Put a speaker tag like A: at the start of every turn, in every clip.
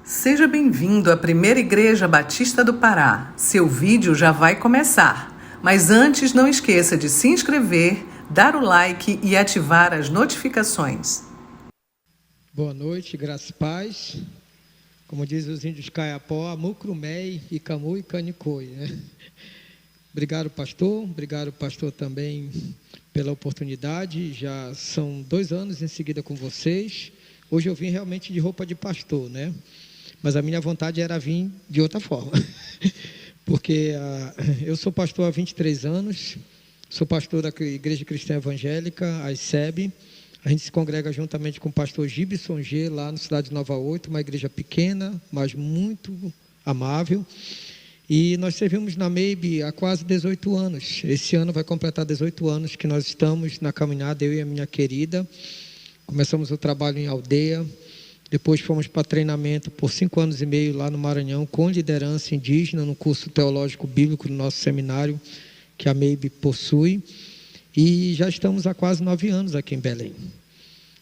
A: Seja bem-vindo à Primeira Igreja Batista do Pará. Seu vídeo já vai começar. Mas antes, não esqueça de se inscrever, dar o like e ativar as notificações.
B: Boa noite, graças e paz. Como diz os índios Caiapó, Mucrumei, Icamu e Canicoi, né? Obrigado, pastor também pela oportunidade. Já são 2 anos em seguida com vocês. Hoje eu vim realmente de roupa de pastor, né? Mas a minha vontade era vir de outra forma. Porque eu sou pastor há 23 anos, sou pastor da Igreja Cristã Evangélica, a ICEB. A gente se congrega juntamente com o pastor Gibson G, lá na cidade de Nova Oito, uma igreja pequena, mas muito amável. E nós servimos na MEIB há quase 18 anos. Esse ano vai completar 18 anos que nós estamos na caminhada, eu e a minha querida. Começamos o trabalho em aldeia, depois fomos para treinamento por 5 anos e meio lá no Maranhão, com liderança indígena, no curso teológico bíblico do nosso seminário, que a MEIB possui. E já estamos há quase 9 anos aqui em Belém.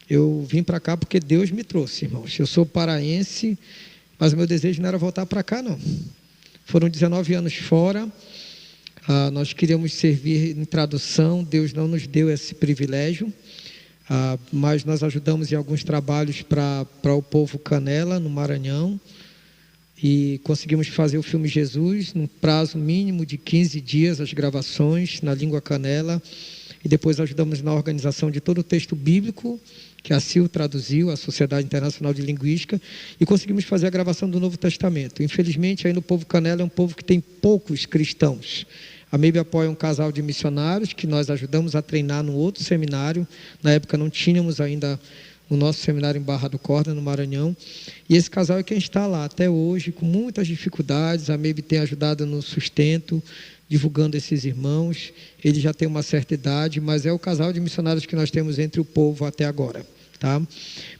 B: Eu vim para cá porque Deus me trouxe, irmãos. Eu sou paraense, mas o meu desejo não era voltar para cá, não. Foram 19 anos fora, nós queríamos servir em tradução, Deus não nos deu esse privilégio, mas nós ajudamos em alguns trabalhos para o povo Canela, no Maranhão, e conseguimos fazer o filme Jesus, num prazo mínimo de 15 dias, as gravações na língua Canela, e depois ajudamos na organização de todo o texto bíblico, que a CIL traduziu, a Sociedade Internacional de Linguística, e conseguimos fazer a gravação do Novo Testamento. Infelizmente, aí no povo Canela é um povo que tem poucos cristãos. A MEIB apoia um casal de missionários que nós ajudamos a treinar num outro seminário. Na época não tínhamos ainda o nosso seminário em Barra do Corda, no Maranhão. E esse casal é quem está lá até hoje, com muitas dificuldades. A MEIB tem ajudado no sustento, divulgando esses irmãos. Ele já tem uma certa idade, mas é o casal de missionários que nós temos entre o povo até agora. Tá?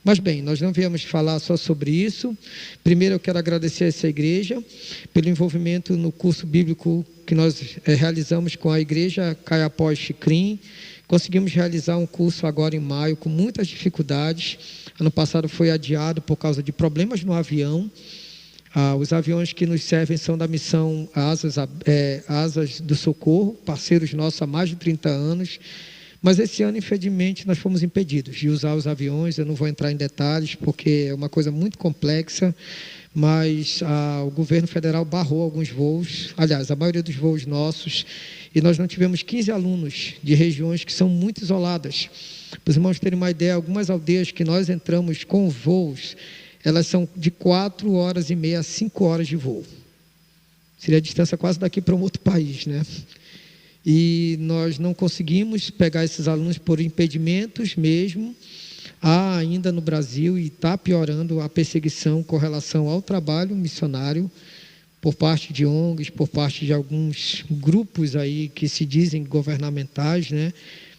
B: Mas bem, nós não viemos falar só sobre isso. Primeiro eu quero agradecer a essa igreja pelo envolvimento no curso bíblico que nós realizamos com a igreja Caiapó e Xicrim. Conseguimos realizar um curso agora em maio com muitas dificuldades. Ano passado foi adiado por causa de problemas no avião. Os aviões que nos servem são da missão Asas do Socorro, parceiros nossos há mais de 30 anos. Mas esse ano, infelizmente, nós fomos impedidos de usar os aviões. Eu não vou entrar em detalhes, porque é uma coisa muito complexa, mas o governo federal barrou alguns voos, aliás, a maioria dos voos nossos, e nós não tivemos 15 alunos de regiões que são muito isoladas. Para os irmãos terem uma ideia, algumas aldeias que nós entramos com voos, elas são de 4 horas e meia a 5 horas de voo. Seria a distância quase daqui para um outro país, né? E nós não conseguimos pegar esses alunos por impedimentos mesmo. Há ainda no Brasil, e está piorando, a perseguição com relação ao trabalho missionário por parte de ONGs, por parte de alguns grupos aí que se dizem governamentais, né?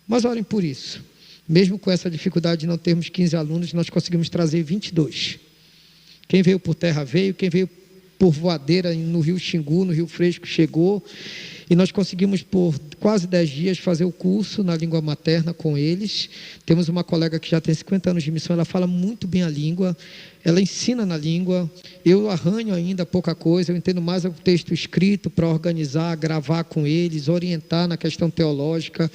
B: Mas orem por isso. Mesmo com essa dificuldade de não termos 15 alunos, nós conseguimos trazer 22. Quem veio por terra veio, quem veio por voadeira no Rio Xingu, no Rio Fresco, chegou. E nós conseguimos, por quase 10 dias, fazer o curso na língua materna com eles. Temos uma colega que já tem 50 anos de missão, ela fala muito bem a língua, ela ensina na língua. Eu arranho ainda pouca coisa, eu entendo mais o texto escrito para organizar, gravar com eles, orientar na questão teológica.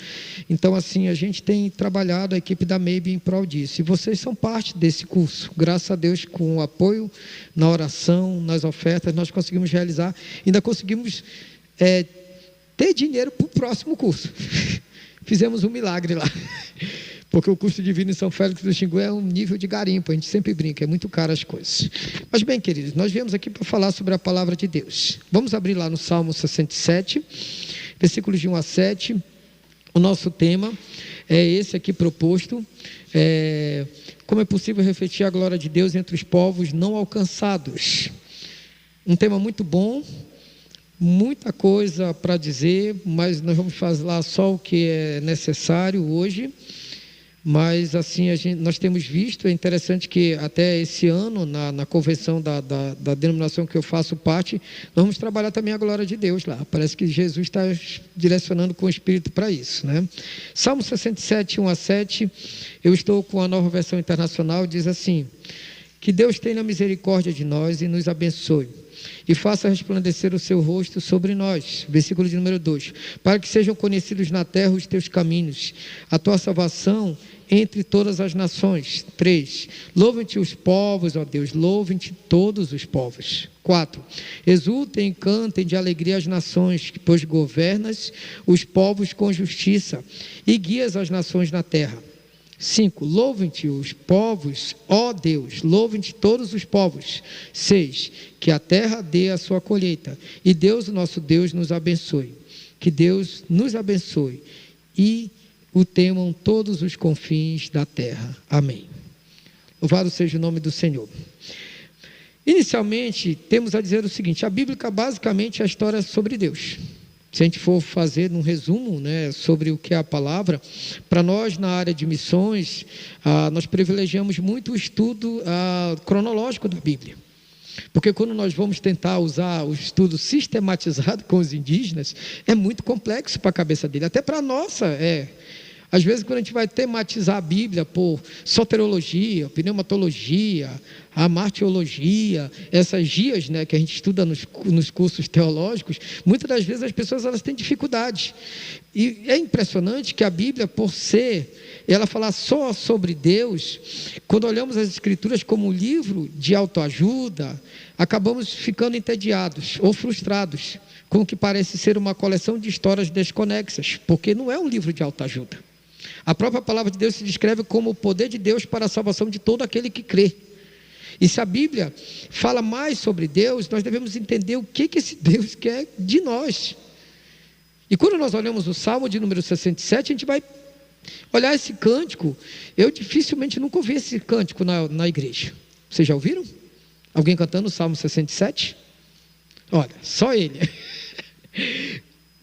B: Então, assim, a gente tem trabalhado, a equipe da MEIB, em prol disso. E vocês são parte desse curso. Graças a Deus, com o apoio na oração, nas ofertas, nós conseguimos realizar, ainda conseguimos ter dinheiro para o próximo curso. Fizemos um milagre lá, porque o curso divino em São Félix do Xingu é um nível de garimpo, a gente sempre brinca, é muito caro as coisas. Mas bem, queridos, nós viemos aqui para falar sobre a palavra de Deus. Vamos abrir lá no Salmo 67, versículos de 1 a 7. O nosso tema é esse aqui proposto, como é possível refletir a glória de Deus entre os povos não alcançados. Um tema muito bom, muita coisa para dizer, mas nós vamos falar só o que é necessário hoje. Mas assim, nós temos visto, é interessante que até esse ano, na convenção da denominação que eu faço parte, nós vamos trabalhar também a glória de Deus lá. Parece que Jesus está direcionando com o Espírito para isso, né? Salmo 67, 1 a 7, eu estou com a Nova Versão Internacional, diz assim: Que Deus tenha misericórdia de nós e nos abençoe, e faça resplandecer o seu rosto sobre nós. Versículo de número 2. Para que sejam conhecidos na terra os teus caminhos, a tua salvação entre todas as nações. 3. Louvem-te os povos, ó Deus, louvem-te todos os povos. 4. Exultem e cantem de alegria as nações, pois governas os povos com justiça e guias as nações na terra. 5. Louvem-te os povos, ó Deus, louvem-te todos os povos. 6. Que a terra dê a sua colheita, e Deus, o nosso Deus, nos abençoe. Que Deus nos abençoe, e o temam todos os confins da terra. Amém. Louvado seja o nome do Senhor. Inicialmente, temos a dizer o seguinte: a Bíblia basicamente é a história sobre Deus. Se a gente for fazer um resumo, sobre o que é a palavra, para nós na área de missões, nós privilegiamos muito o estudo cronológico da Bíblia. Porque quando nós vamos tentar usar o estudo sistematizado com os indígenas, é muito complexo para a cabeça dele, até para a nossa é. Às vezes, quando a gente vai tematizar a Bíblia por soterologia, pneumatologia, a martiologia, essas gias, que a gente estuda nos cursos teológicos, muitas das vezes as pessoas elas têm dificuldade. E é impressionante que a Bíblia, por ela falar só sobre Deus, quando olhamos as Escrituras como um livro de autoajuda, acabamos ficando entediados ou frustrados com o que parece ser uma coleção de histórias desconexas, porque não é um livro de autoajuda. A própria palavra de Deus se descreve como o poder de Deus para a salvação de todo aquele que crê. E se a Bíblia fala mais sobre Deus, nós devemos entender o que esse Deus quer de nós. E quando nós olhamos o Salmo de número 67, a gente vai olhar esse cântico. Eu dificilmente nunca ouvi esse cântico na igreja. Vocês já ouviram? Alguém cantando o Salmo 67? Olha, só ele.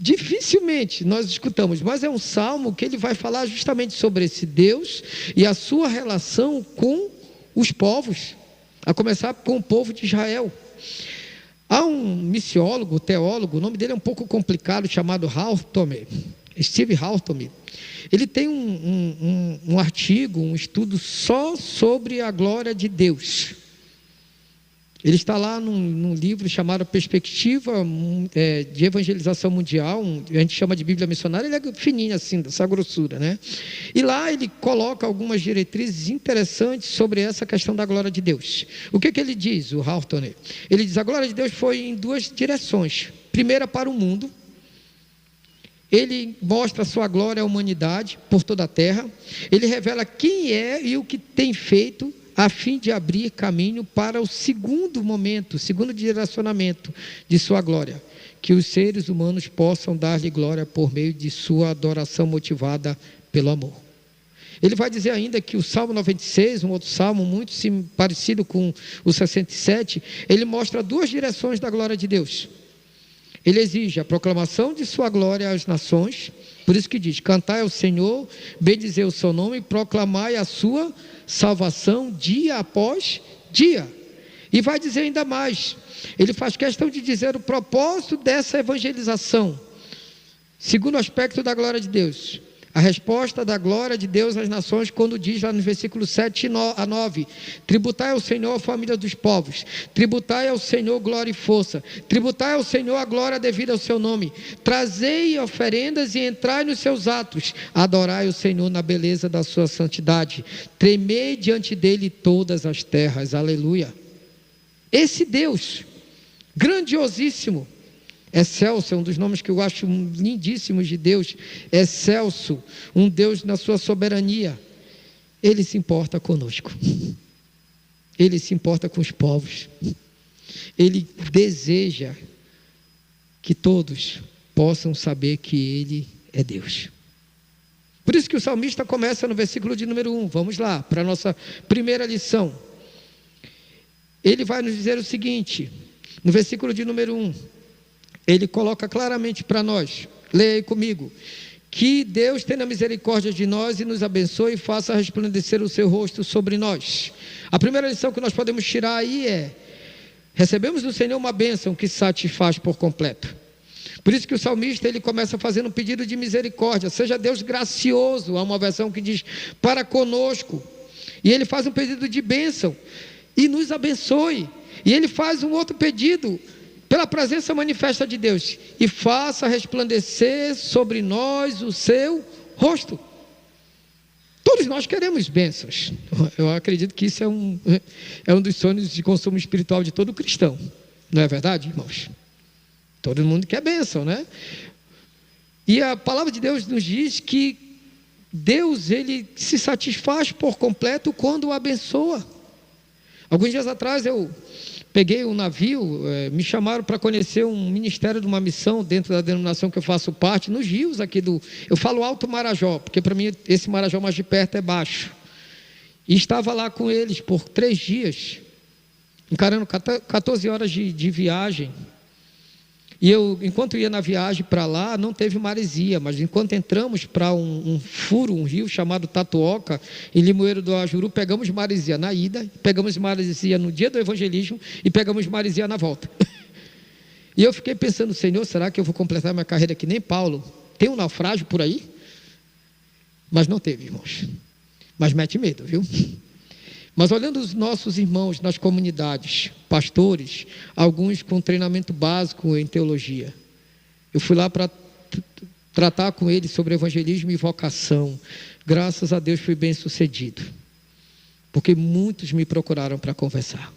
B: Dificilmente nós escutamos, mas é um salmo que ele vai falar justamente sobre esse Deus e a sua relação com os povos, a começar com o povo de Israel. Há um missiólogo, teólogo, o nome dele é um pouco complicado, chamado Haltom, Steve Haltom. Ele tem um artigo, um estudo só sobre a glória de Deus. Ele está lá num livro chamado Perspectiva de Evangelização Mundial, a gente chama de Bíblia Missionária, ele é fininho assim, dessa grossura, E lá ele coloca algumas diretrizes interessantes sobre essa questão da glória de Deus. O que ele diz, o Halton? Ele diz: a glória de Deus foi em duas direções. Primeira, para o mundo. Ele mostra a sua glória à humanidade por toda a terra. Ele revela quem é e o que tem feito, a fim de abrir caminho para o segundo momento, o segundo direcionamento de sua glória, que os seres humanos possam dar-lhe glória por meio de sua adoração motivada pelo amor. Ele vai dizer ainda que o Salmo 96, um outro salmo muito parecido com o 67, ele mostra duas direções da glória de Deus. Ele exige a proclamação de sua glória às nações, por isso que diz: cantai ao Senhor, bendizei o seu nome e proclamai a sua salvação dia após dia. E vai dizer ainda mais, ele faz questão de dizer o propósito dessa evangelização, segundo o aspecto da glória de Deus. A resposta da glória de Deus às nações, quando diz lá no versículo 7 a 9: tributai ao Senhor a família dos povos, tributai ao Senhor glória e força, tributai ao Senhor a glória devida ao seu nome, trazei oferendas e entrai nos seus atos, adorai o Senhor na beleza da sua santidade, tremei diante dele todas as terras. Aleluia. Esse Deus grandiosíssimo, Excelso é um dos nomes que eu acho lindíssimos de Deus. Excelso, um Deus na sua soberania. Ele se importa conosco. Ele se importa com os povos. Ele deseja que todos possam saber que Ele é Deus. Por isso que o salmista começa no versículo de número 1. Vamos lá, para a nossa primeira lição. Ele vai nos dizer o seguinte, no versículo de número 1. Ele coloca claramente para nós, leia aí comigo: que Deus tenha misericórdia de nós e nos abençoe e faça resplandecer o seu rosto sobre nós. A primeira lição que nós podemos tirar aí é: recebemos do Senhor uma bênção que satisfaz por completo. Por isso que o salmista ele começa fazendo um pedido de misericórdia, seja Deus gracioso. Há uma versão que diz: para conosco. E ele faz um pedido de bênção, e nos abençoe. E ele faz um outro pedido, pela presença manifesta de Deus: e faça resplandecer sobre nós o seu rosto. Todos nós queremos bênçãos. Eu acredito que isso é um dos sonhos de consumo espiritual de todo cristão. Não é verdade, irmãos? Todo mundo quer bênção, né? E a palavra de Deus nos diz que Deus, ele se satisfaz por completo quando o abençoa. Alguns dias atrás eu peguei um navio, me chamaram para conhecer um ministério de uma missão dentro da denominação que eu faço parte, nos rios aqui eu falo Alto Marajó, porque para mim esse Marajó mais de perto é baixo. E estava lá com eles por 3 dias, encarando 14 horas de viagem. E eu, enquanto ia na viagem para lá, não teve maresia, mas enquanto entramos para um rio chamado Tatuoca, em Limoeiro do Ajuru, pegamos maresia na ida, pegamos maresia no dia do evangelismo e pegamos maresia na volta. E eu fiquei pensando: Senhor, será que eu vou completar minha carreira que nem Paulo? Tem um naufrágio por aí? Mas não teve, irmãos. Mas mete medo, viu? Mas olhando os nossos irmãos nas comunidades, pastores, alguns com treinamento básico em teologia, eu fui lá para tratar com eles sobre evangelismo e vocação. Graças a Deus fui bem sucedido, porque muitos me procuraram para conversar.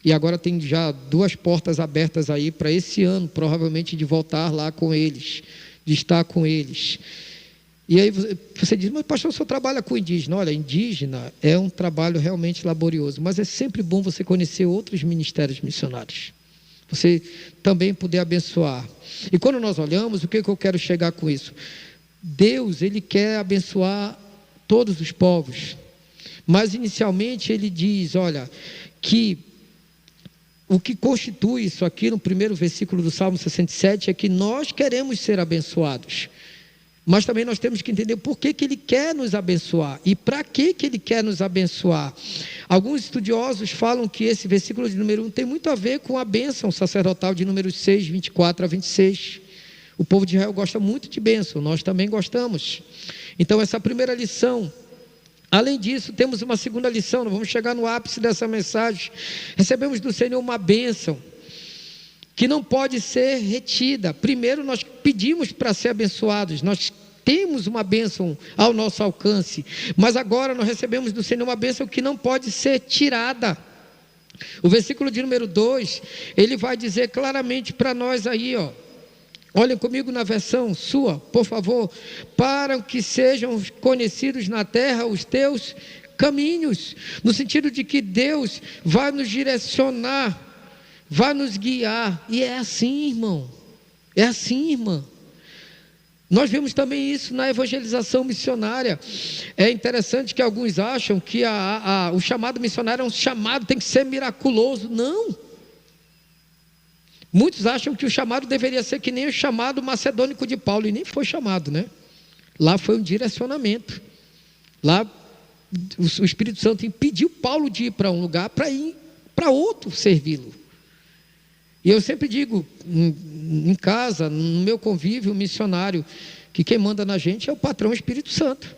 B: E agora tem já 2 portas abertas aí para esse ano, provavelmente, de voltar lá com eles, de estar com eles. E aí você diz: mas pastor, o senhor trabalha com indígena? Olha, indígena é um trabalho realmente laborioso, mas é sempre bom você conhecer outros ministérios missionários, você também poder abençoar. E quando nós olhamos, o que eu quero chegar com isso? Deus, ele quer abençoar todos os povos, mas inicialmente ele diz, olha, que o que constitui isso aqui no primeiro versículo do Salmo 67 é que nós queremos ser abençoados. Mas também nós temos que entender por que Ele quer nos abençoar e para que Ele quer nos abençoar. Alguns estudiosos falam que esse versículo de número 1 tem muito a ver com a bênção sacerdotal de números 6, 24 a 26. O povo de Israel gosta muito de bênção, nós também gostamos. Então essa é a primeira lição. Além disso, temos uma segunda lição, nós vamos chegar no ápice dessa mensagem. Recebemos do Senhor uma bênção que não pode ser retida. Primeiro, nós pedimos para ser abençoados, nós temos uma bênção ao nosso alcance, mas agora nós recebemos do Senhor uma bênção que não pode ser tirada. O versículo de número 2, ele vai dizer claramente para nós aí, olhem comigo na versão sua, por favor: para que sejam conhecidos na terra os teus caminhos, no sentido de que Deus vai nos direcionar, vai nos guiar. E é assim, irmão, é assim, irmã. Nós vemos também isso na evangelização missionária. É interessante que alguns acham que o chamado missionário é um chamado, tem que ser miraculoso. Não. Muitos acham que o chamado deveria ser que nem o chamado macedônico de Paulo, e nem foi chamado, né? Lá foi um direcionamento. Lá o Espírito Santo impediu Paulo de ir para um lugar para ir para outro servi-lo. E eu sempre digo, em casa, no meu convívio missionário, que quem manda na gente é o patrão Espírito Santo.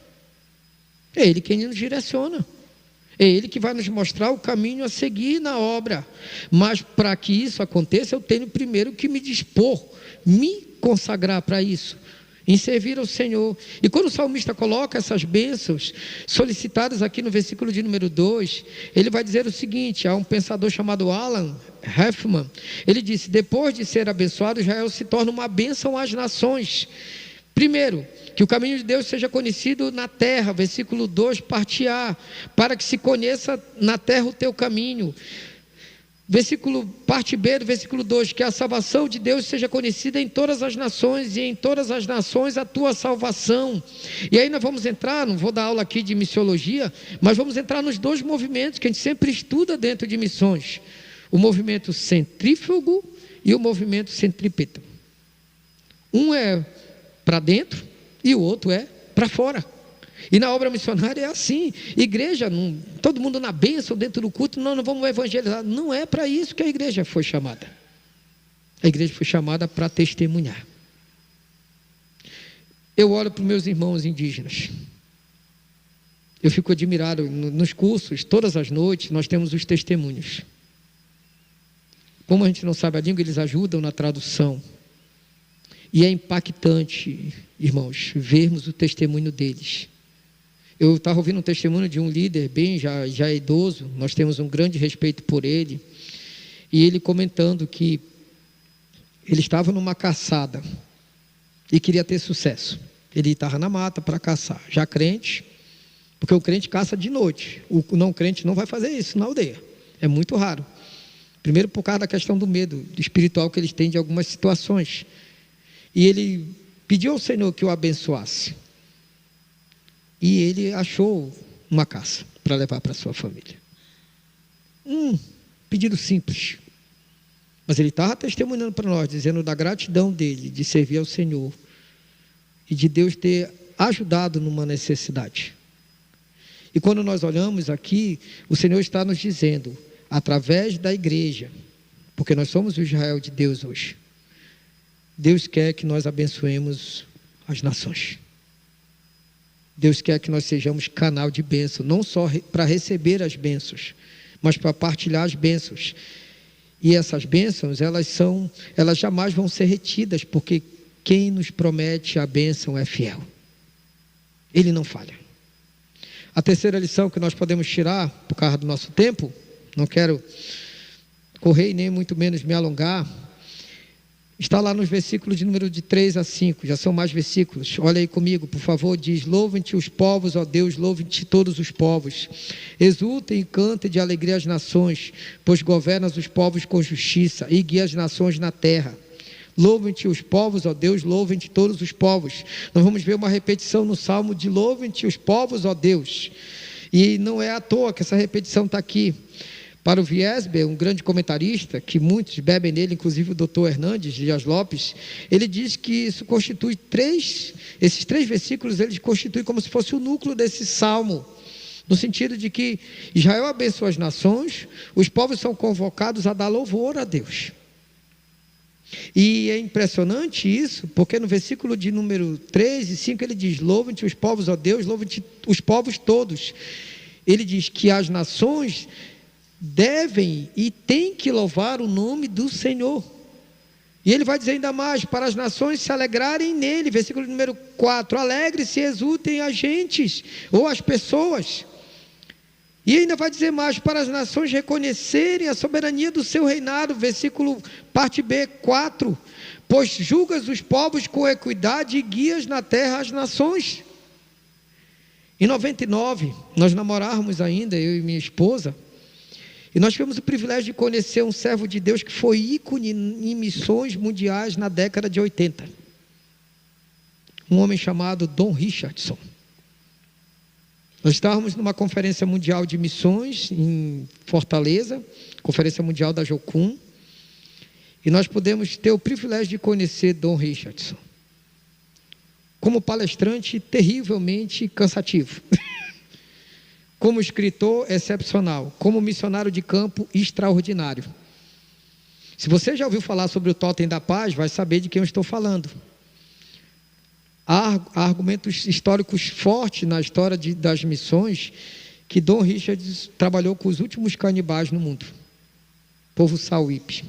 B: É Ele quem nos direciona. É Ele que vai nos mostrar o caminho a seguir na obra. Mas para que isso aconteça, eu tenho primeiro que me dispor, me consagrar para isso, em servir ao Senhor. E quando o salmista coloca essas bênçãos solicitadas aqui no versículo de número 2, ele vai dizer o seguinte: há um pensador chamado Alan Heffman, ele disse: depois de ser abençoado, Israel se torna uma bênção às nações. Primeiro, que o caminho de Deus seja conhecido na terra, versículo 2, parte A, para que se conheça na terra o teu caminho. Parte B do versículo 2, que a salvação de Deus seja conhecida em todas as nações, e em todas as nações a tua salvação. E aí nós vamos entrar, não vou dar aula aqui de missiologia, mas vamos entrar nos 2 movimentos que a gente sempre estuda dentro de missões: o movimento centrífugo e o movimento centrípeto. Um é para dentro e o outro é para fora. E na obra missionária é assim. Igreja, todo mundo na bênção, dentro do culto, não vamos evangelizar. Não é para isso que a igreja foi chamada. A igreja foi chamada para testemunhar. Eu olho para os meus irmãos indígenas. Eu fico admirado, nos cursos, todas as noites, nós temos os testemunhos. Como a gente não sabe a língua, eles ajudam na tradução. E é impactante, irmãos, vermos o testemunho deles. Eu estava ouvindo um testemunho de um líder bem já idoso, nós temos um grande respeito por ele, e ele comentando que ele estava numa caçada e queria ter sucesso. Ele estava na mata para caçar, já crente, porque o crente caça de noite, o não crente não vai fazer isso na aldeia, é muito raro. Primeiro por causa da questão do medo espiritual que eles têm de algumas situações. E ele pediu ao Senhor que o abençoasse. E ele achou uma caça para levar para a sua família. Pedido simples. Mas ele estava testemunhando para nós, dizendo da gratidão dele, de servir ao Senhor. E de Deus ter ajudado numa necessidade. E quando nós olhamos aqui, o Senhor está nos dizendo, através da igreja, porque nós somos o Israel de Deus hoje, Deus quer que nós abençoemos as nações. Deus quer que nós sejamos canal de bênção, não só para receber as bênçãos, mas para partilhar as bênçãos. E essas bênçãos, elas jamais vão ser retidas, porque quem nos promete a bênção é fiel. Ele não falha. A terceira lição que nós podemos tirar, por causa do nosso tempo, não quero correr e nem muito menos me alongar, está lá nos versículos de número de 3 a 5, já são mais versículos, olha aí comigo, por favor, diz, louvem-te os povos, ó Deus, louvem-te todos os povos, exultem e cantem de alegria as nações, pois governas os povos com justiça e guia as nações na terra. Louvem-te os povos, ó Deus, louvem-te todos os povos. Nós vamos ver uma repetição no Salmo de louvem-te os povos, ó Deus, e não é à toa que essa repetição está aqui. Para o Wiesber, um grande comentarista, que muitos bebem nele, inclusive o Dr. Hernandes Dias Lopes, ele diz que isso constitui esses 3 versículos, eles constituem como se fosse o núcleo desse salmo, no sentido de que Israel abençoa as nações, os povos são convocados a dar louvor a Deus. E é impressionante isso, porque no versículo de número 3 e 5 ele diz, louvem-te os povos, ó Deus, louvem-te os povos todos. Ele diz que as nações devem e têm que louvar o nome do Senhor. E ele vai dizer ainda mais, para as nações se alegrarem nele, versículo número 4, alegre-se e exultem as gentes, ou as pessoas. E ainda vai dizer mais, para as nações reconhecerem a soberania do seu reinado, versículo parte B, 4, pois julgas os povos com equidade e guias na terra as nações. Em 99, nós namorávamos ainda, eu e minha esposa, e nós tivemos o privilégio de conhecer um servo de Deus que foi ícone em missões mundiais na década de 80. Um homem chamado Don Richardson. Nós estávamos numa conferência mundial de missões em Fortaleza, conferência mundial da Jocum, e nós pudemos ter o privilégio de conhecer Don Richardson. Como palestrante, terrivelmente cansativo. Como escritor, excepcional. Como missionário de campo, extraordinário. Se você já ouviu falar sobre o Totem da Paz, vai saber de quem eu estou falando. Há argumentos históricos fortes na história das missões, que Don Richards trabalhou com os últimos canibais no mundo. Povo Sauípe,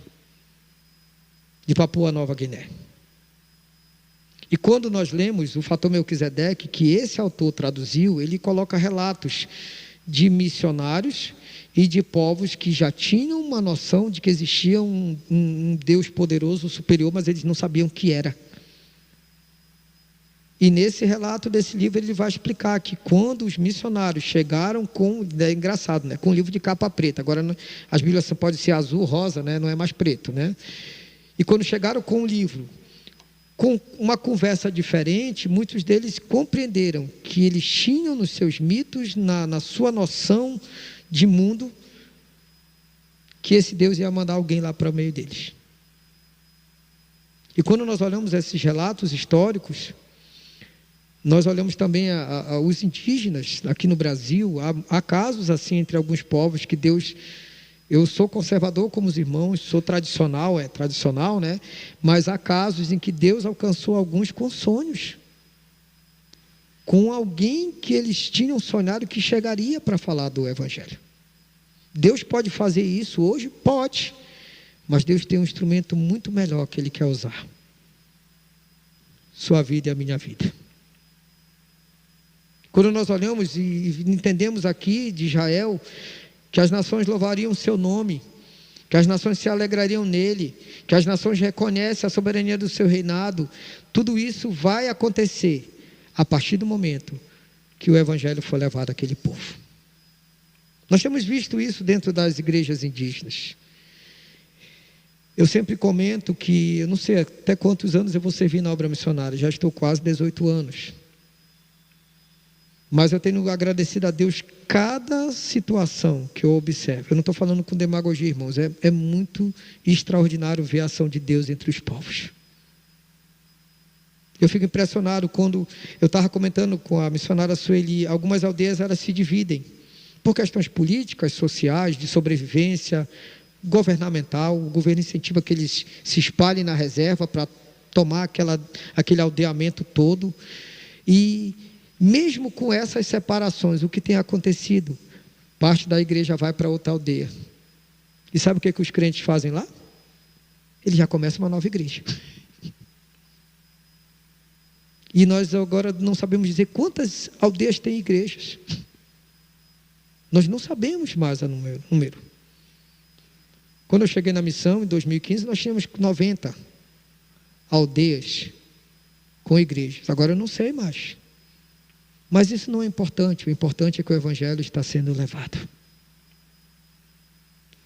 B: de Papua Nova Guiné. E quando nós lemos o Fator Melquisedeque, que esse autor traduziu, ele coloca relatos de missionários e de povos que já tinham uma noção de que existia um Deus poderoso, superior, mas eles não sabiam o que era. E nesse relato desse livro ele vai explicar que quando os missionários chegaram com, é engraçado, né, com um livro de capa preta, agora as Bíblias podem ser azul, rosa, né, não é mais preto, né? E quando chegaram com um livro, com uma conversa diferente, muitos deles compreenderam que eles tinham nos seus mitos, na sua noção de mundo, que esse Deus ia mandar alguém lá para o meio deles. E quando nós olhamos esses relatos históricos, nós olhamos também os indígenas aqui no Brasil, há casos assim entre alguns povos que Deus... Eu sou conservador como os irmãos, sou tradicional, né? Mas há casos em que Deus alcançou alguns com sonhos. com alguém que eles tinham sonhado que chegaria para falar do Evangelho. Deus pode fazer isso hoje? Pode. Mas Deus tem um instrumento muito melhor que Ele quer usar. Sua vida e a minha vida. Quando nós olhamos e entendemos aqui de Israel, que as nações louvariam o seu nome, que as nações se alegrariam nele, que as nações reconhecem a soberania do seu reinado, tudo isso vai acontecer a partir do momento que o Evangelho for levado àquele povo. Nós temos visto isso dentro das igrejas indígenas. Eu sempre comento que, eu não sei até quantos anos eu vou servir na obra missionária, já estou quase 18 anos. Mas eu tenho agradecido a Deus cada situação que eu observo. Eu não estou falando com demagogia, irmãos. É muito extraordinário ver a ação de Deus entre os povos. Eu fico impressionado quando eu estava comentando com a missionária Sueli, algumas aldeias elas se dividem por questões políticas, sociais, de sobrevivência, governamental. O governo incentiva que eles se espalhem na reserva para tomar aquele aldeamento todo. E mesmo com essas separações, o que tem acontecido? Parte da igreja vai para outra aldeia. E sabe o que os crentes fazem lá? Eles já começam uma nova igreja. E nós agora não sabemos dizer quantas aldeias têm igrejas. Nós não sabemos mais o número. Quando eu cheguei na missão, em 2015, nós tínhamos 90 aldeias com igrejas. Agora eu não sei mais. Mas isso não é importante. O importante é que o Evangelho está sendo levado.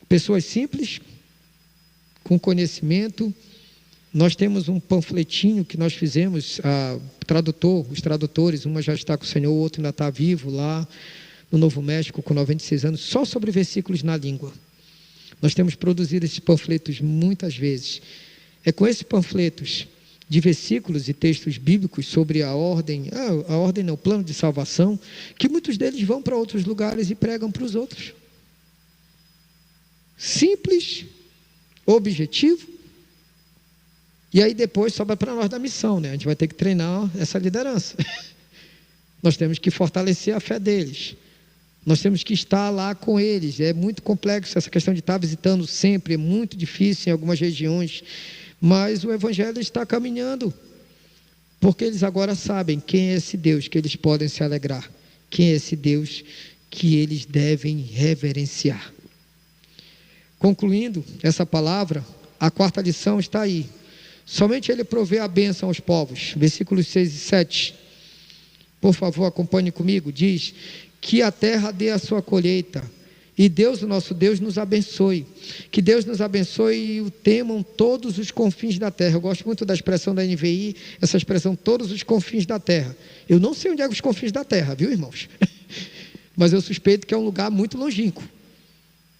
B: Pessoas simples, com conhecimento. Nós temos um panfletinho que nós fizemos, os tradutores, uma já está com o Senhor, o outro ainda está vivo lá no Novo México, com 96 anos, só sobre versículos na língua. Nós temos produzido esses panfletos muitas vezes. É com esses panfletos de versículos e textos bíblicos sobre o plano de salvação, que muitos deles vão para outros lugares e pregam para os outros. Simples, objetivo, e aí depois sobra para nós da missão, né? A gente vai ter que treinar essa liderança. Nós temos que fortalecer a fé deles. Nós temos que estar lá com eles. É muito complexo essa questão de estar visitando sempre, é muito difícil em algumas regiões, mas o Evangelho está caminhando, porque eles agora sabem quem é esse Deus que eles podem se alegrar, quem é esse Deus que eles devem reverenciar. Concluindo essa palavra, a quarta lição está aí. Somente Ele provê a bênção aos povos. Versículos 6 e 7. Por favor, acompanhe comigo. Diz: que a terra dê a sua colheita, e Deus, o nosso Deus, nos abençoe. Que Deus nos abençoe e o temam todos os confins da terra. Eu gosto muito da expressão da NVI, essa expressão, todos os confins da terra. Eu não sei onde é os confins da terra, viu, irmãos? Mas eu suspeito que é um lugar muito longínquo,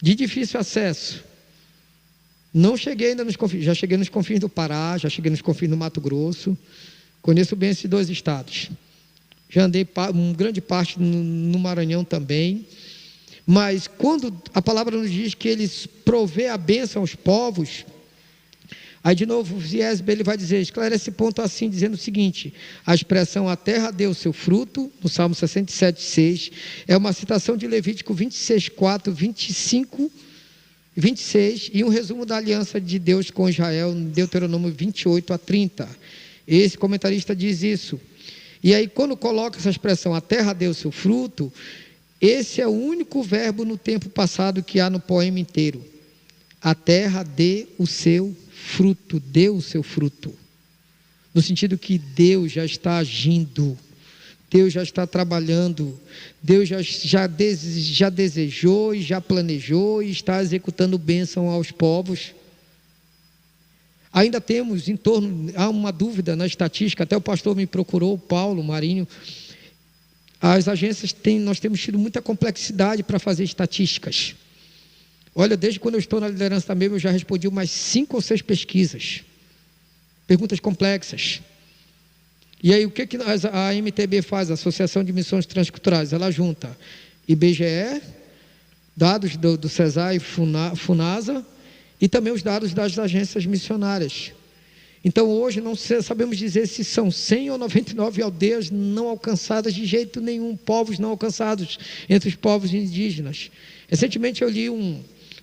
B: de difícil acesso. Não cheguei ainda nos confins, já cheguei nos confins do Pará, já cheguei nos confins do Mato Grosso, conheço bem esses dois estados. Já andei uma grande parte no Maranhão também. Mas quando a palavra nos diz que Ele provê a bênção aos povos, aí de novo o Ziesbe ele vai dizer, esclarece esse ponto assim, dizendo o seguinte: a expressão a terra deu o seu fruto, no Salmo 67, 6, é uma citação de Levítico 26, 4, 25 26, e um resumo da aliança de Deus com Israel, em Deuteronômio 28 a 30. Esse comentarista diz isso. E aí, quando coloca essa expressão, a terra deu o seu fruto, esse é o único verbo no tempo passado que há no poema inteiro. A terra dê o seu fruto, deu o seu fruto. No sentido que Deus já está agindo, Deus já está trabalhando, Deus já desejou e já planejou e está executando bênção aos povos. Ainda temos há uma dúvida na estatística, até o pastor me procurou, Paulo Marinho. As agências nós temos tido muita complexidade para fazer estatísticas. Olha, desde quando eu estou na liderança da MEB, eu já respondi umas 5 ou 6 pesquisas. Perguntas complexas. E aí, o que a MTB faz, a Associação de Missões Transculturais? Ela junta IBGE, dados do CESAR e FUNASA, e também os dados das agências missionárias. Então hoje não sabemos dizer se são 100 ou 99 aldeias não alcançadas de jeito nenhum, povos não alcançados entre os povos indígenas. Recentemente eu li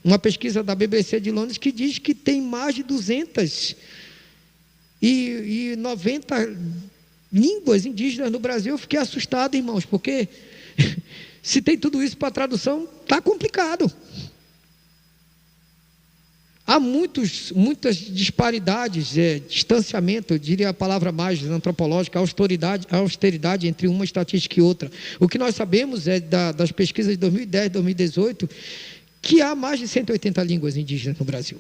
B: uma pesquisa da BBC de Londres que diz que tem mais de 290 línguas indígenas no Brasil. Eu fiquei assustado, irmãos, porque se tem tudo isso para tradução, está complicado. Há muitas disparidades, distanciamento, eu diria a palavra mais antropológica, austeridade entre uma estatística e outra. O que nós sabemos das pesquisas de 2010, 2018, que há mais de 180 línguas indígenas no Brasil.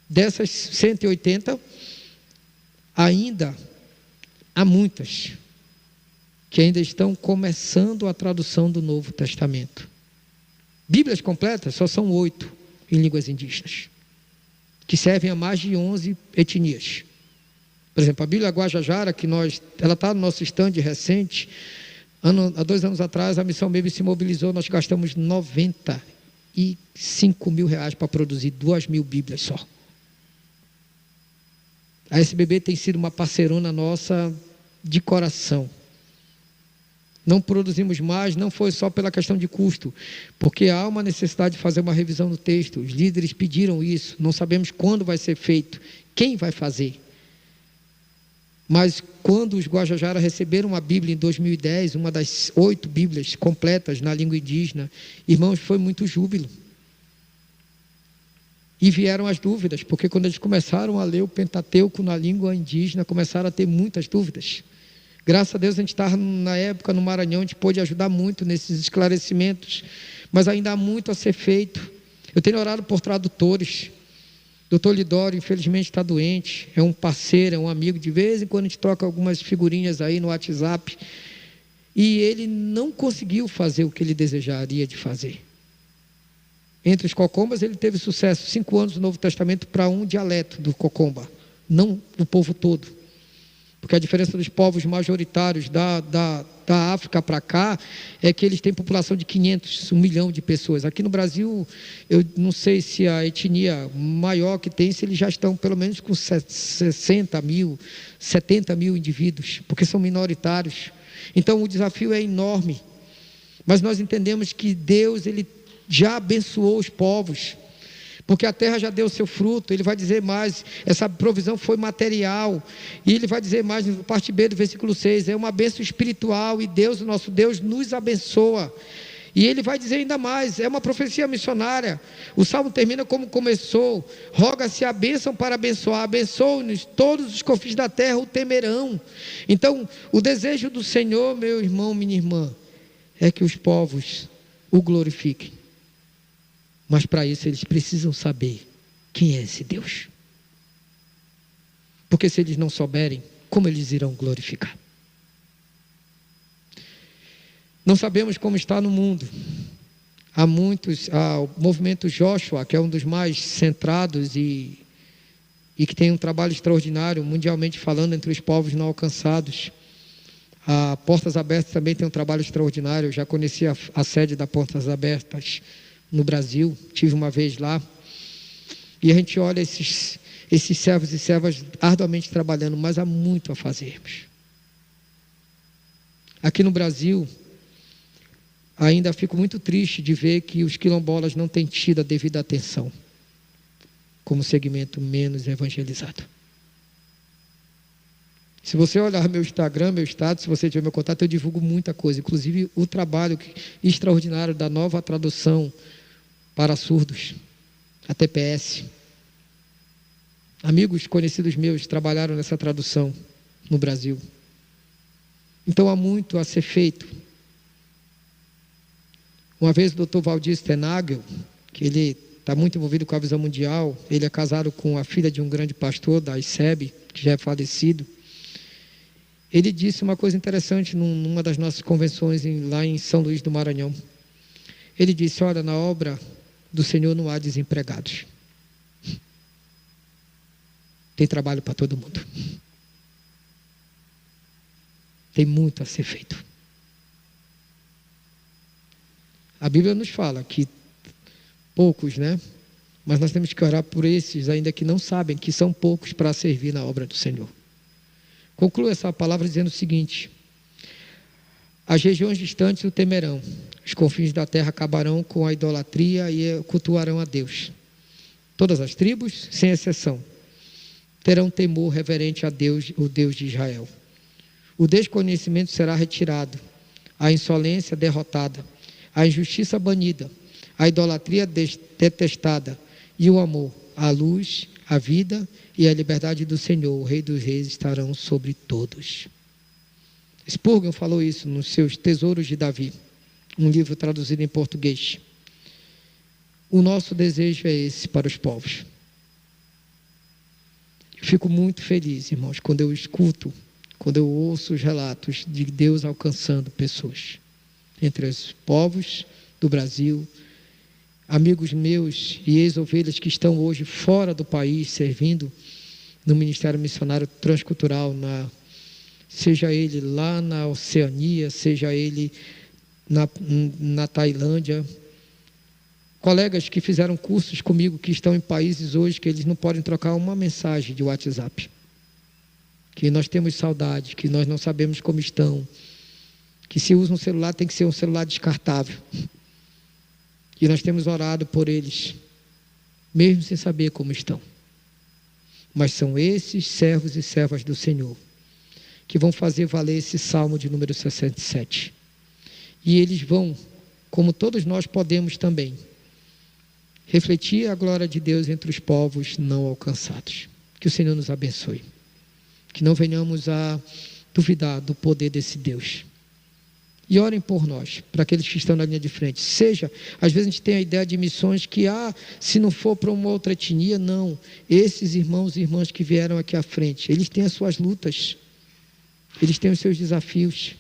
B: Dessas 180, ainda há muitas que ainda estão começando a tradução do Novo Testamento. Bíblias completas só são 8 em línguas indígenas, que servem a mais de 11 etnias. Por exemplo, a Bíblia Guajajara, ela está no nosso estande recente. Há 2 anos atrás, a Missão Baby se mobilizou, nós gastamos R$95 mil para produzir 2.000 Bíblias só. A SBB tem sido uma parceirona nossa de coração. Não produzimos mais, não foi só pela questão de custo, porque há uma necessidade de fazer uma revisão no texto. Os líderes pediram isso, não sabemos quando vai ser feito, quem vai fazer. Mas quando os Guajajara receberam a Bíblia em 2010, uma das 8 Bíblias completas na língua indígena, irmãos, foi muito júbilo. E vieram as dúvidas, porque quando eles começaram a ler o Pentateuco na língua indígena, começaram a ter muitas dúvidas. Graças a Deus a gente estava na época no Maranhão, a gente pôde ajudar muito nesses esclarecimentos, mas ainda há muito a ser feito. Eu tenho orado por tradutores. Dr. Lidório, infelizmente, está doente, é um parceiro, é um amigo, de vez em quando a gente troca algumas figurinhas aí no WhatsApp, e ele não conseguiu fazer o que ele desejaria de fazer. Entre os cocombas ele teve sucesso, 5 anos no Novo Testamento para um dialeto do cocomba, não o povo todo. Porque a diferença dos povos majoritários da África para cá é que eles têm população de 500, 1 milhão de pessoas. Aqui no Brasil, eu não sei se a etnia maior que tem, se eles já estão pelo menos com 60 mil, 70 mil indivíduos, porque são minoritários. Então o desafio é enorme. Mas nós entendemos que Deus ele já abençoou os povos, porque a terra já deu seu fruto. Ele vai dizer mais, essa provisão foi material, e ele vai dizer mais no parte B do versículo 6, é uma bênção espiritual, e Deus, o nosso Deus, nos abençoa. E ele vai dizer ainda mais, é uma profecia missionária. O salmo termina como começou: roga-se a bênção para abençoar, abençoe-nos, todos os confins da terra o temerão. Então, o desejo do Senhor, meu irmão, minha irmã, é que os povos o glorifiquem. Mas para isso eles precisam saber quem é esse Deus. Porque se eles não souberem, como eles irão glorificar? Não sabemos como está no mundo. Há o movimento Joshua, que é um dos mais centrados e que tem um trabalho extraordinário, mundialmente falando, entre os povos não alcançados. A Portas Abertas também tem um trabalho extraordinário. Eu já conheci a sede da Portas Abertas no Brasil, tive uma vez lá, e a gente olha esses servos e servas arduamente trabalhando, mas há muito a fazermos. Aqui no Brasil, ainda fico muito triste de ver que os quilombolas não têm tido a devida atenção, como segmento menos evangelizado. Se você olhar meu Instagram, meu status, se você tiver meu contato, eu divulgo muita coisa, inclusive o trabalho extraordinário da nova tradução para surdos, a TPS. Amigos conhecidos meus trabalharam nessa tradução no Brasil. Então há muito a ser feito. Uma vez o Dr. Valdir Stenagel, que ele está muito envolvido com a visão mundial, ele é casado com a filha de um grande pastor da ICEB, que já é falecido. Ele disse uma coisa interessante numa das nossas convenções lá em São Luís do Maranhão. Ele disse: olha, na obra do Senhor não há desempregados. Tem trabalho para todo mundo. Tem muito a ser feito. A Bíblia nos fala que poucos, Mas nós temos que orar por esses, ainda que não sabem, que são poucos para servir na obra do Senhor. Concluo essa palavra dizendo o seguinte: as regiões distantes o temerão, os confins da terra acabarão com a idolatria e cultuarão a Deus. Todas as tribos, sem exceção, terão temor reverente a Deus, o Deus de Israel. O desconhecimento será retirado, a insolência derrotada, a injustiça banida, a idolatria detestada e o amor, a luz, a vida e a liberdade do Senhor, o Rei dos Reis, estarão sobre todos. Spurgeon falou isso nos seus Tesouros de Davi, um livro traduzido em português. O nosso desejo é esse para os povos. Eu fico muito feliz, irmãos, quando eu escuto, quando eu ouço os relatos de Deus alcançando pessoas entre os povos do Brasil, amigos meus e ex-ovelhas que estão hoje fora do país servindo no Ministério Missionário Transcultural, seja ele lá na Oceania, seja ele na Tailândia. Colegas que fizeram cursos comigo, que estão em países hoje que eles não podem trocar uma mensagem de WhatsApp, que nós temos saudade, que nós não sabemos como estão, que se usa um celular tem que ser um celular descartável. E nós temos orado por eles, mesmo sem saber como estão. Mas são esses servos e servas do Senhor que vão fazer valer esse Salmo de número 67. E eles vão, como todos nós podemos também, refletir a glória de Deus entre os povos não alcançados. Que o Senhor nos abençoe. Que não venhamos a duvidar do poder desse Deus. E orem por nós, para aqueles que estão na linha de frente. Às vezes a gente tem a ideia de missões que, se não for para uma outra etnia, não. Esses irmãos e irmãs que vieram aqui à frente, eles têm as suas lutas. Eles têm os seus desafios.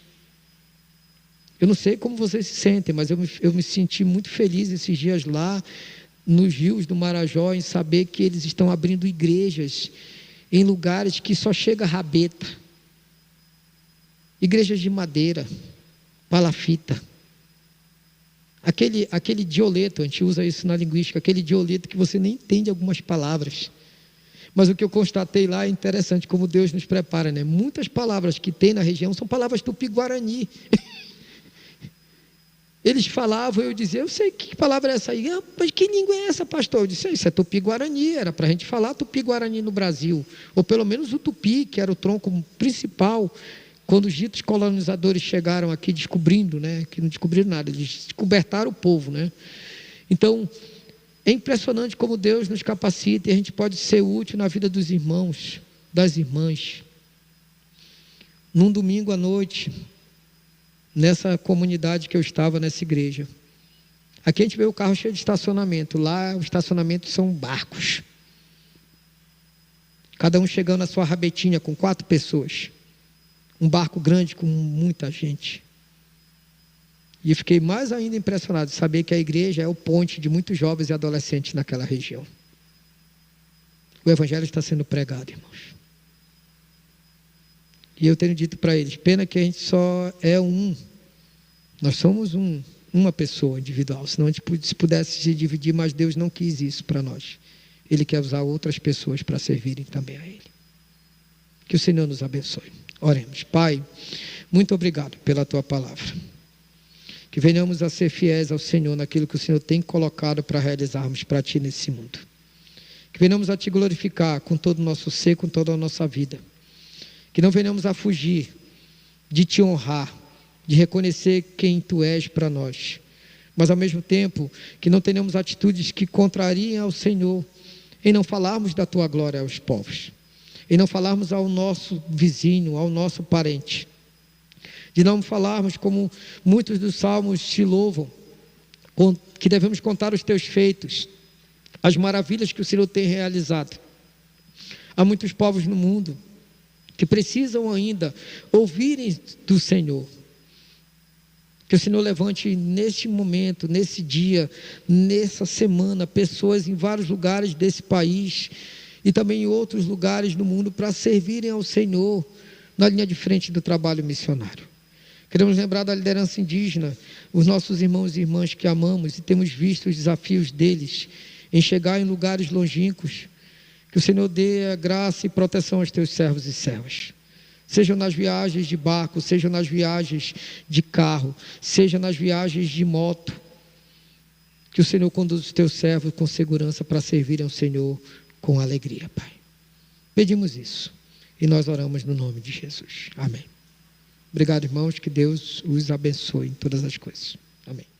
B: Eu não sei como vocês se sentem, mas eu me senti muito feliz esses dias lá, nos rios do Marajó, em saber que eles estão abrindo igrejas em lugares que só chega rabeta. Igrejas de madeira, palafita. Aquele dioleto, a gente usa isso na linguística, aquele dioleto que você nem entende algumas palavras. Mas o que eu constatei lá é interessante como Deus nos prepara, né? Muitas palavras que tem na região são palavras tupi-guarani. Eles falavam, eu dizia, eu sei que palavra é essa aí. Mas que língua é essa, pastor? Eu disse, isso é tupi-guarani, era para a gente falar tupi-guarani no Brasil. Ou pelo menos o tupi, que era o tronco principal, quando os ditos colonizadores chegaram aqui descobrindo, né? Que não descobriram nada, eles descobertaram o povo, né? Então, é impressionante como Deus nos capacita e a gente pode ser útil na vida dos irmãos, das irmãs. Num domingo à noite, nessa comunidade que eu estava, nessa igreja, aqui a gente vê o carro cheio de estacionamento, lá os estacionamentos são barcos, cada um chegando na sua rabetinha com 4 pessoas, um barco grande com muita gente. E eu fiquei mais ainda impressionado de saber que a igreja é o ponte de muitos jovens e adolescentes naquela região. O evangelho está sendo pregado, irmãos. E eu tenho dito para eles, pena que a gente só é nós somos uma pessoa individual, senão a gente se pudesse se dividir, mas Deus não quis isso para nós. Ele quer usar outras pessoas para servirem também a Ele. Que o Senhor nos abençoe. Oremos. Pai, muito obrigado pela Tua palavra. Que venhamos a ser fiéis ao Senhor naquilo que o Senhor tem colocado para realizarmos para Ti nesse mundo. Que venhamos a Te glorificar com todo o nosso ser, com toda a nossa vida. Que não venhamos a fugir de Te honrar, de reconhecer quem Tu és para nós. Mas ao mesmo tempo, que não tenhamos atitudes que contrariem ao Senhor, em não falarmos da Tua glória aos povos, em não falarmos ao nosso vizinho, ao nosso parente, de não falarmos como muitos dos salmos te louvam, que devemos contar os Teus feitos, as maravilhas que o Senhor tem realizado. Há muitos povos no mundo que precisam ainda ouvirem do Senhor. Que o Senhor levante neste momento, nesse dia, nessa semana, pessoas em vários lugares desse país e também em outros lugares do mundo para servirem ao Senhor na linha de frente do trabalho missionário. Queremos lembrar da liderança indígena, os nossos irmãos e irmãs que amamos e temos visto os desafios deles em chegar em lugares longínquos. Que o Senhor dê a graça e proteção aos teus servos e servas. Sejam nas viagens de barco, sejam nas viagens de carro, sejam nas viagens de moto. Que o Senhor conduza os teus servos com segurança para servir ao Senhor com alegria, Pai. Pedimos isso e nós oramos no nome de Jesus. Amém. Obrigado, irmãos, que Deus os abençoe em todas as coisas. Amém.